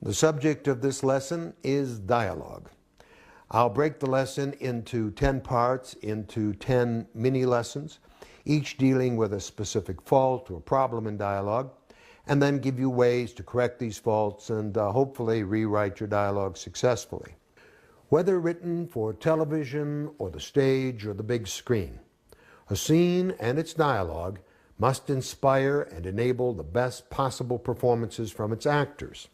The subject of this lesson is dialogue. I'll break the lesson into 10 parts, into 10 mini lessons, each dealing with a specific fault or problem in dialogue, and then give you ways to correct these faults and hopefully rewrite your dialogue successfully. Whether written for television or the stage or the big screen, a scene and its dialogue must inspire and enable the best possible performances from its actors.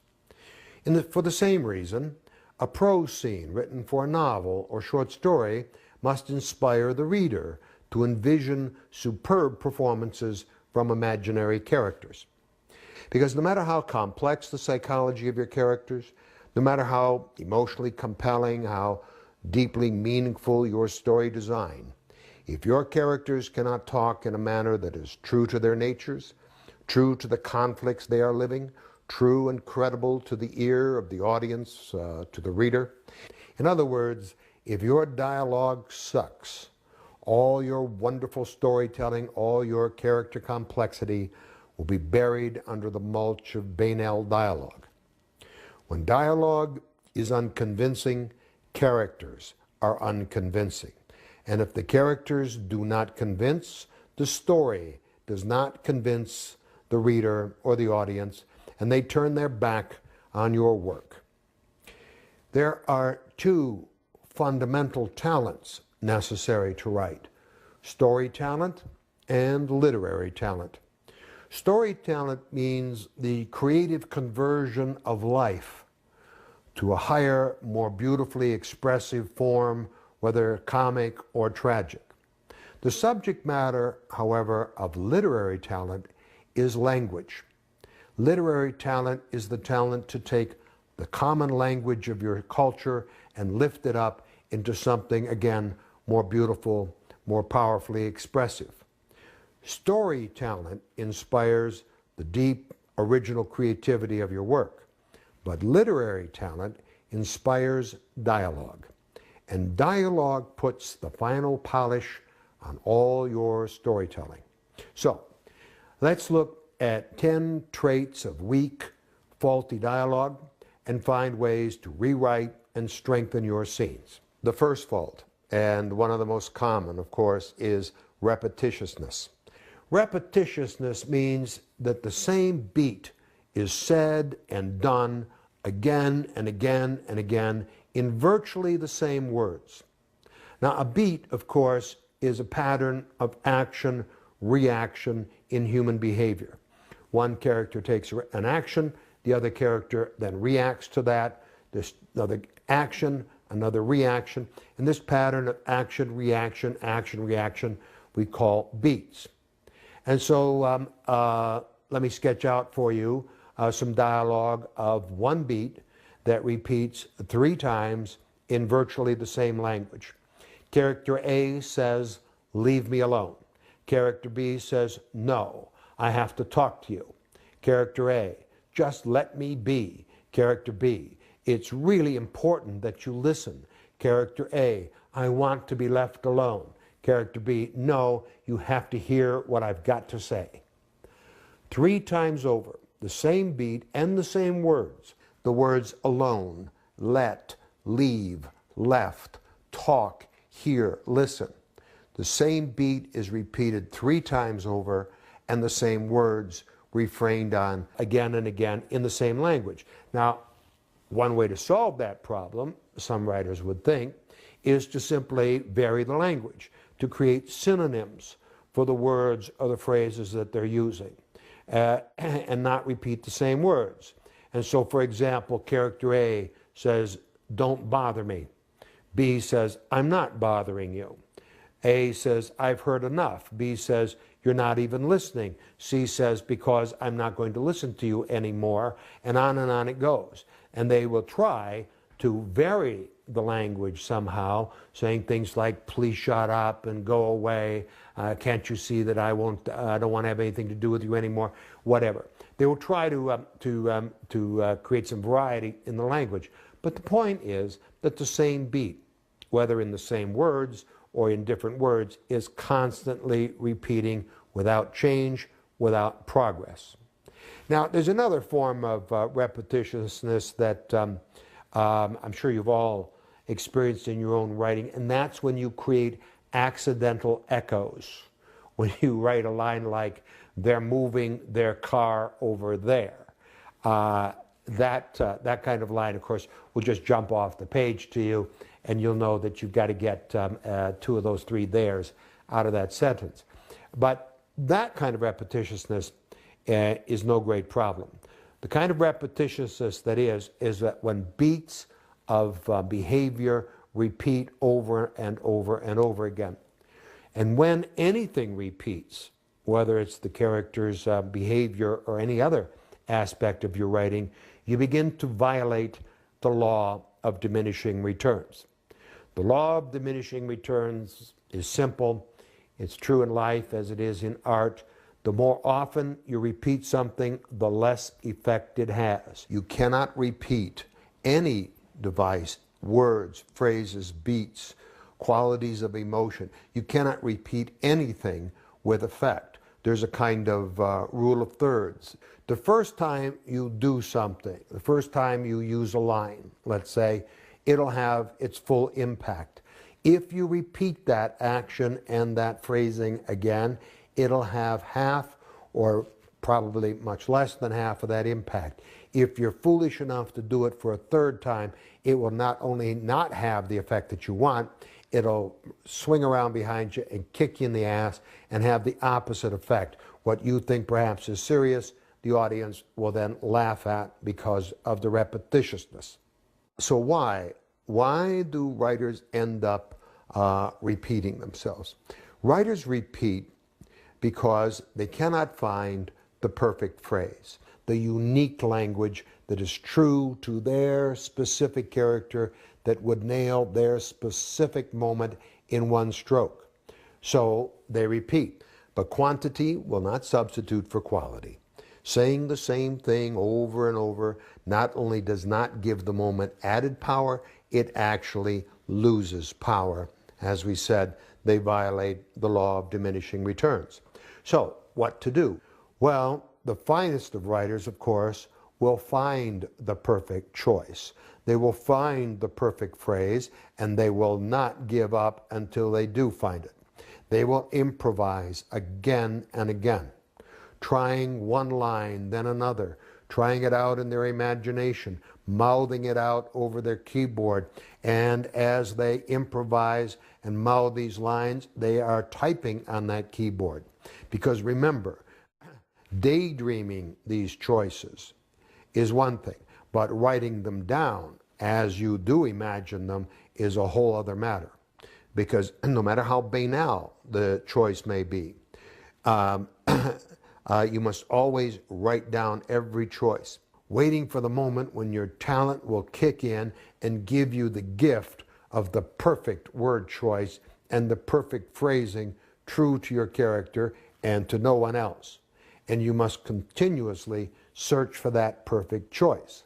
For the same reason, a prose scene written for a novel or short story must inspire the reader to envision superb performances from imaginary characters. Because no matter how complex the psychology of your characters, no matter how emotionally compelling, how deeply meaningful your story design, if your characters cannot talk in a manner that is true to their natures, true to the conflicts they are living, true and credible to the ear of the audience, to the reader. In other words, if your dialogue sucks, all your wonderful storytelling, all your character complexity will be buried under the mulch of banal dialogue. When dialogue is unconvincing, characters are unconvincing. And if the characters do not convince, the story does not convince the reader or the audience, and they turn their back on your work. There are two fundamental talents necessary to write: story talent and literary talent. Story talent means the creative conversion of life to a higher, more beautifully expressive form, whether comic or tragic. The subject matter, however, of literary talent is language. Literary talent is the talent to take the common language of your culture and lift it up into something, again, more beautiful, more powerfully expressive. Story talent inspires the deep, original creativity of your work, but literary talent inspires dialogue. And dialogue puts the final polish on all your storytelling. So, let's look at 10 traits of weak, faulty dialogue and find ways to rewrite and strengthen your scenes. The first fault, and one of the most common, of course, is repetitiousness. Repetitiousness means that the same beat is said and done again and again and again in virtually the same words. Now, a beat, of course, is a pattern of action, reaction in human behavior. One character takes an action, the other character then reacts to that. There's another action, another reaction. And this pattern of action, reaction, we call beats. And so let me sketch out for you some dialogue of one beat that repeats 3 times in virtually the same language. Character A says, "Leave me alone." Character B says, "No, I have to talk to you." Character A, "Just let me be." Character B, "It's really important that you listen." Character A, "I want to be left alone." Character B, "No, you have to hear what I've got to say." 3 times over, the same beat and the same words. The words alone, let, leave, left, talk, hear, listen. The same beat is repeated 3 times over and the same words refrained on again and again in the same language. Now, one way to solve that problem, some writers would think, is to simply vary the language, to create synonyms for the words or the phrases that they're using, and not repeat the same words. And so, for example, character A says, "Don't bother me." B says, "I'm not bothering you." A says, "I've heard enough." B says, "You're not even listening." C says, "Because I'm not going to listen to you anymore," and on it goes. And they will try to vary the language somehow, saying things like, "Please shut up and go away. Can't you see that I don't want to have anything to do with you anymore?" Whatever. They will try to create some variety in the language. But the point is that the same beat, whether in the same words or in different words, is constantly repeating without change, without progress. Now, there's another form of repetitiousness that I'm sure you've all experienced in your own writing, and that's when you create accidental echoes. When you write a line like, "They're moving their car over there." That kind of line, of course, will just jump off the page to you, and you'll know that you've got to get two of those three theirs out of that sentence. But that kind of repetitiousness is no great problem. The kind of repetitiousness that is that when beats of behavior repeat over and over and over again. And when anything repeats, whether it's the character's behavior or any other aspect of your writing, you begin to violate the law of diminishing returns. The law of diminishing returns is simple. It's true in life as it is in art. The more often you repeat something, the less effect it has. You cannot repeat any device, words, phrases, beats, qualities of emotion. You cannot repeat anything with effect. There's a kind of rule of thirds. The first time you do something, the first time you use a line, let's say, it'll have its full impact. If you repeat that action and that phrasing again, it'll have half or probably much less than half of that impact. If you're foolish enough to do it for a third time, it will not only not have the effect that you want, it'll swing around behind you and kick you in the ass and have the opposite effect. What you think perhaps is serious, the audience will then laugh at because of the repetitiousness. So why do writers end up repeating themselves? Writers repeat because they cannot find the perfect phrase, the unique language that is true to their specific character, that would nail their specific moment in one stroke. So they repeat, but quantity will not substitute for quality. Saying the same thing over and over not only does not give the moment added power, it actually loses power. As we said, they violate the law of diminishing returns. So, what to do? Well, the finest of writers, of course, will find the perfect choice. They will find the perfect phrase, and they will not give up until they do find it. They will improvise again and again, trying one line, then another, trying it out in their imagination, mouthing it out over their keyboard. And as they improvise and mouth these lines, they are typing on that keyboard. Because remember, daydreaming these choices is one thing, but writing them down as you do imagine them is a whole other matter. Because no matter how banal the choice may be, you must always write down every choice, waiting for the moment when your talent will kick in and give you the gift of the perfect word choice and the perfect phrasing true to your character and to no one else. And you must continuously search for that perfect choice.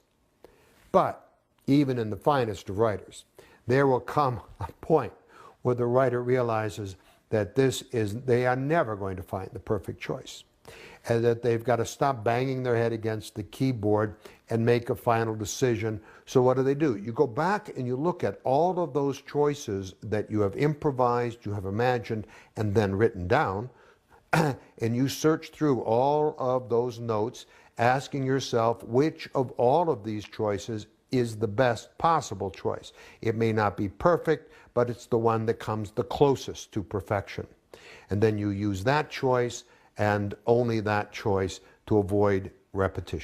But even in the finest of writers, there will come a point where the writer realizes that they are never going to find the perfect choice, and that they've got to stop banging their head against the keyboard and make a final decision. So what do? You go back and you look at all of those choices that you have improvised, you have imagined, and then written down, and you search through all of those notes, asking yourself which of all of these choices is the best possible choice. It may not be perfect, but it's the one that comes the closest to perfection. And then you use that choice and only that choice to avoid repetition.